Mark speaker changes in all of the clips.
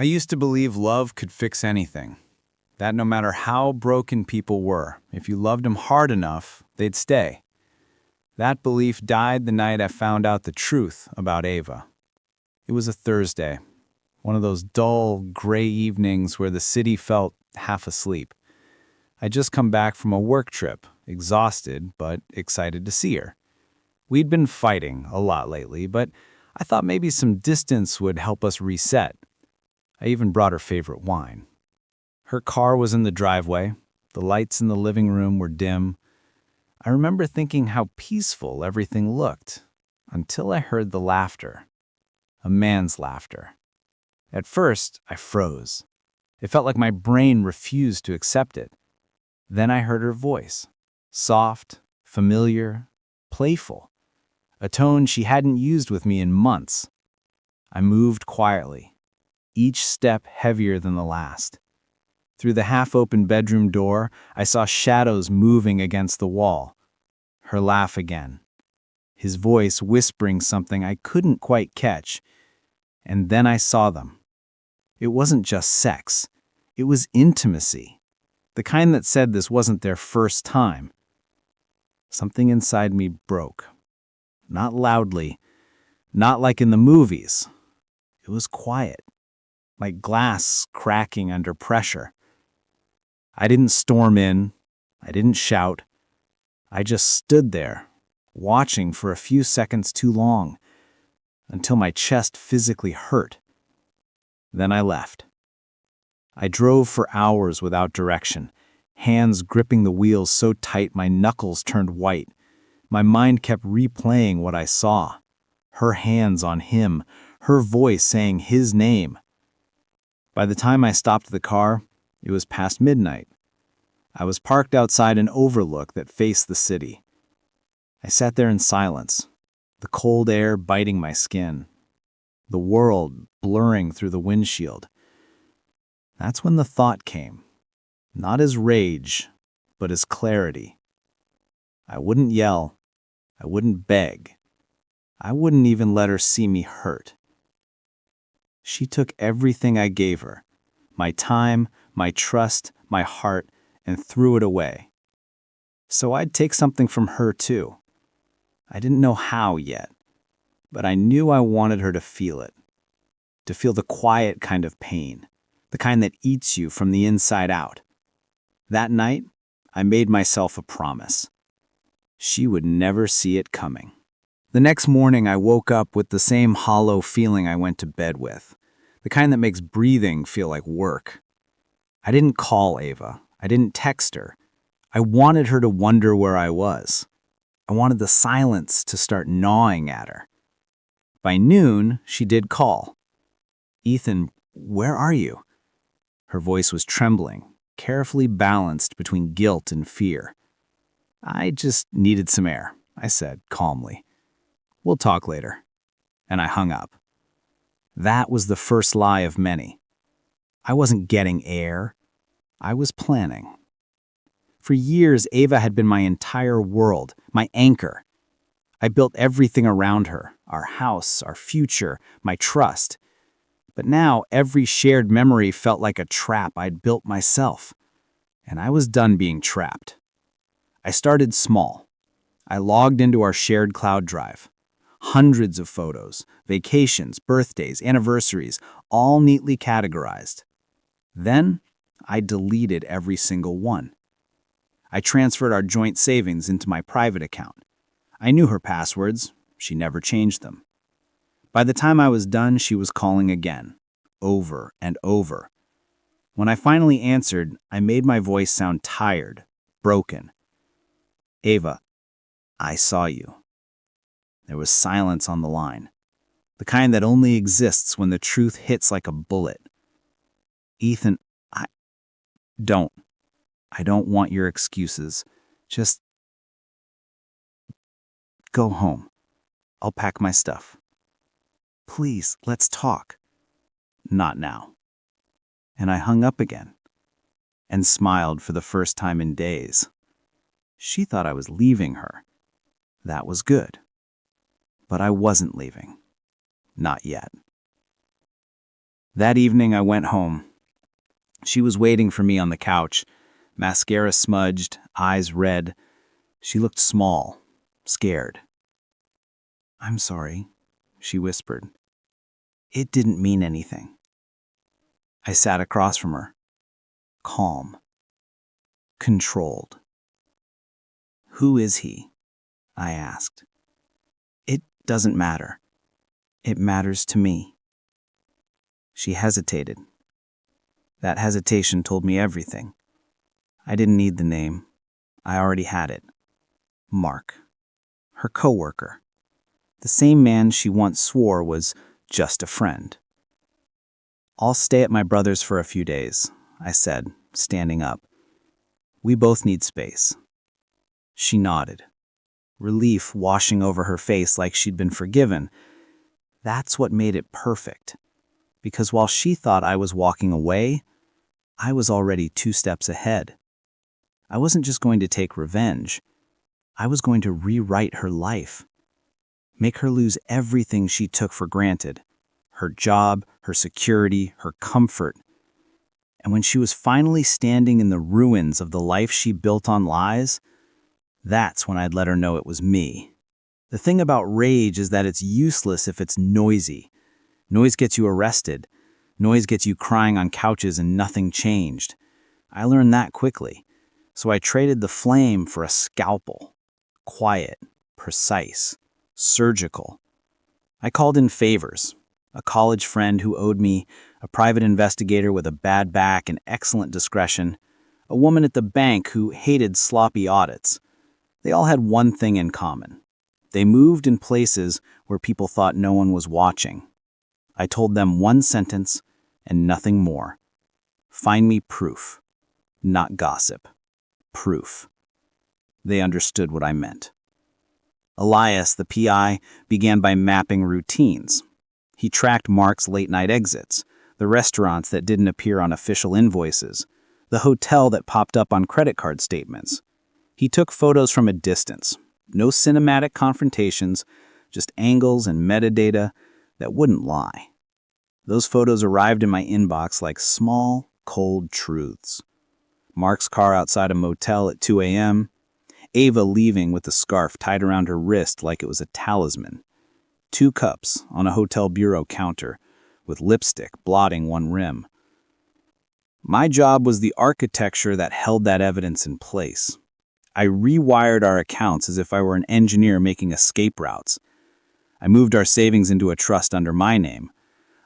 Speaker 1: I used to believe love could fix anything. That no matter how broken people were, if you loved them hard enough, they'd stay. That belief died the night I found out the truth about Ava. It was a Thursday, one of those dull, gray evenings where the city felt half asleep. I'd just come back from a work trip, exhausted but excited to see her. We'd been fighting a lot lately, but I thought maybe some distance would help us reset. I even brought her favorite wine. Her car was in the driveway. The lights in the living room were dim. I remember thinking how peaceful everything looked, until I heard the laughter. A man's laughter. At first, I froze. It felt like my brain refused to accept it. Then I heard her voice. Soft, familiar, playful. A tone she hadn't used with me in months. I moved quietly, each step heavier than the last. Through the half-open bedroom door, I saw shadows moving against the wall. Her laugh again. His voice whispering something I couldn't quite catch. And then I saw them. It wasn't just sex. It was intimacy. The kind that said this wasn't their first time. Something inside me broke. Not loudly, not like in the movies. It was quiet, like glass cracking under pressure. I didn't storm in. I didn't shout. I just stood there, watching for a few seconds too long, until my chest physically hurt. Then I left. I drove for hours without direction, hands gripping the wheels so tight my knuckles turned white. My mind kept replaying what I saw. Her hands on him, her voice saying his name. By the time I stopped the car, it was past midnight. I was parked outside an overlook that faced the city. I sat there in silence, the cold air biting my skin, the world blurring through the windshield. That's when the thought came, not as rage, but as clarity. I wouldn't yell. I wouldn't beg. I wouldn't even let her see me hurt. She took everything I gave her, my time, my trust, my heart, and threw it away. So I'd take something from her too. I didn't know how yet, but I knew I wanted her to feel it. To feel the quiet kind of pain, the kind that eats you from the inside out. That night, I made myself a promise. She would never see it coming. The next morning, I woke up with the same hollow feeling I went to bed with, the kind that makes breathing feel like work. I didn't call Ava. I didn't text her. I wanted her to wonder where I was. I wanted the silence to start gnawing at her. By noon, she did call. "Ethan, where are you?" Her voice was trembling, carefully balanced between guilt and fear. "I just needed some air," I said calmly. "We'll talk later." And I hung up. That was the first lie of many. I wasn't getting air. I was planning. For years, Ava had been my entire world, my anchor. I built everything around her, our house, our future, my trust. But now every shared memory felt like a trap I'd built myself. And I was done being trapped. I started small. I logged into our shared cloud drive. Hundreds of photos, vacations, birthdays, anniversaries, all neatly categorized. Then, I deleted every single one. I transferred our joint savings into my private account. I knew her passwords. She never changed them. By the time I was done, she was calling again, over and over. When I finally answered, I made my voice sound tired, broken. "Ava, I saw you." There was silence on the line, the kind that only exists when the truth hits like a bullet. "Ethan, don't. I don't want your excuses. Just go home. I'll pack my stuff. Please, let's talk." "Not now." And I hung up again and smiled for the first time in days. She thought I was leaving her. That was good. But I wasn't leaving. Not yet. That evening, I went home. She was waiting for me on the couch, mascara smudged, eyes red. She looked small, scared. "I'm sorry," she whispered. "It didn't mean anything." I sat across from her, calm, controlled. "Who is he?" I asked. "It doesn't matter. It matters to me." She hesitated. That hesitation told me everything. I didn't need the name. I already had it. Mark. Her coworker. The same man she once swore was just a friend. "I'll stay at my brother's for a few days," I said, standing up. "We both need space." She nodded, relief washing over her face like she'd been forgiven. That's what made it perfect. Because while she thought I was walking away, I was already 2 steps ahead. I wasn't just going to take revenge. I was going to rewrite her life. Make her lose everything she took for granted. Her job, her security, her comfort. And when she was finally standing in the ruins of the life she built on lies, that's when I'd let her know it was me. The thing about rage is that it's useless if it's noisy. Noise gets you arrested. Noise gets you crying on couches and nothing changed. I learned that quickly. So I traded the flame for a scalpel. Quiet, precise, surgical. I called in favors. A college friend who owed me, a private investigator with a bad back and excellent discretion, a woman at the bank who hated sloppy audits. They all had one thing in common. They moved in places where people thought no one was watching. I told them one sentence and nothing more. Find me proof, not gossip. Proof. They understood what I meant. Elias, the PI, began by mapping routines. He tracked Mark's late-night exits, the restaurants that didn't appear on official invoices, the hotel that popped up on credit card statements. He took photos from a distance. No cinematic confrontations, just angles and metadata that wouldn't lie. Those photos arrived in my inbox like small, cold truths. Mark's car outside a motel at 2 a.m., Ava leaving with a scarf tied around her wrist like it was a talisman. 2 cups on a hotel bureau counter, with lipstick blotting one rim. My job was the architecture that held that evidence in place. I rewired our accounts as if I were an engineer making escape routes. I moved our savings into a trust under my name.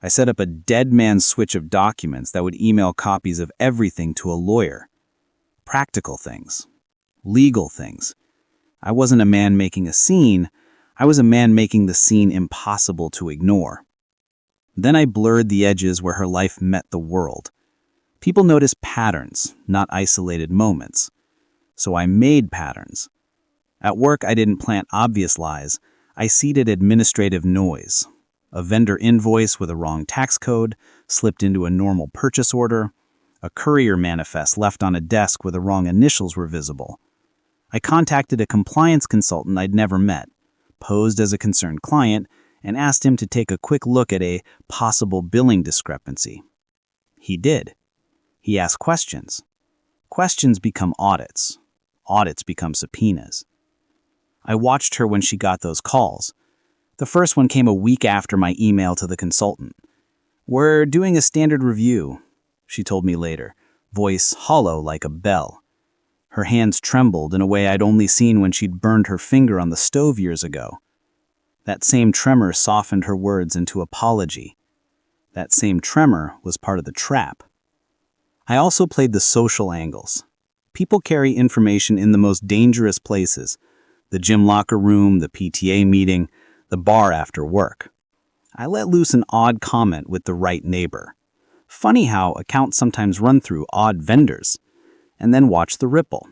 Speaker 1: I set up a dead man's switch of documents that would email copies of everything to a lawyer. Practical things. Legal things. I wasn't a man making a scene. I was a man making the scene impossible to ignore. Then I blurred the edges where her life met the world. People notice patterns, not isolated moments. So I made patterns. At work, I didn't plant obvious lies. I seeded administrative noise. A vendor invoice with a wrong tax code slipped into a normal purchase order. A courier manifest left on a desk where the wrong initials were visible. I contacted a compliance consultant I'd never met, posed as a concerned client, and asked him to take a quick look at a possible billing discrepancy. He did. He asked questions. Questions become audits. Audits become subpoenas. I watched her when she got those calls. The first one came a week after my email to the consultant. "We're doing a standard review," she told me later, voice hollow like a bell. Her hands trembled in a way I'd only seen when she'd burned her finger on the stove years ago. That same tremor softened her words into apology. That same tremor was part of the trap. I also played the social angles. People carry information in the most dangerous places: the gym locker room, the PTA meeting, the bar after work. I let loose an odd comment with the right neighbor. Funny how accounts sometimes run through odd vendors. And then watch the ripple.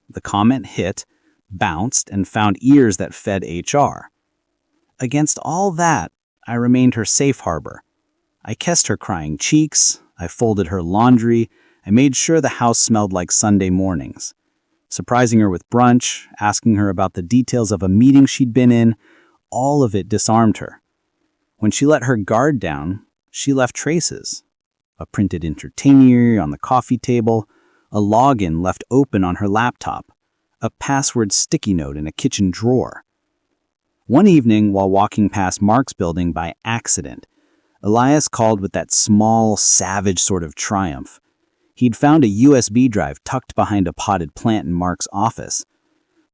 Speaker 1: The comment hit, bounced, and found ears that fed HR. Against all that, I remained her safe harbor. I kissed her crying cheeks, I folded her laundry, I made sure the house smelled like Sunday mornings. Surprising her with brunch, asking her about the details of a meeting she'd been in, all of it disarmed her. When she let her guard down, she left traces,
Speaker 2: a printed entertainer on the coffee table, a login left open on her laptop, a password sticky note in a kitchen drawer. One evening, while walking past Mark's building by accident, Elias called with that small, savage sort of triumph. He'd found a USB drive tucked behind a potted plant in Mark's office,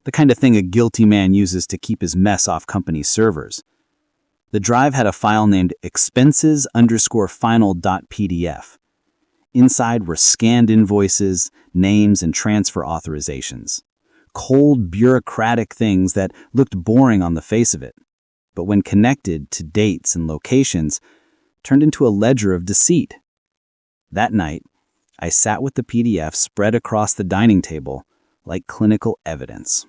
Speaker 2: the kind of thing a guilty man uses to keep his mess off company servers. The drive had a file named expenses_final.pdf. Inside were scanned invoices, names, and transfer authorizations. Cold, bureaucratic things that looked boring on the face of it, but when connected to dates and locations, turned into a ledger of deceit. That night, I sat with the PDF spread across the dining table like clinical evidence.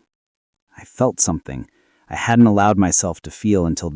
Speaker 2: I felt something I hadn't allowed myself to feel until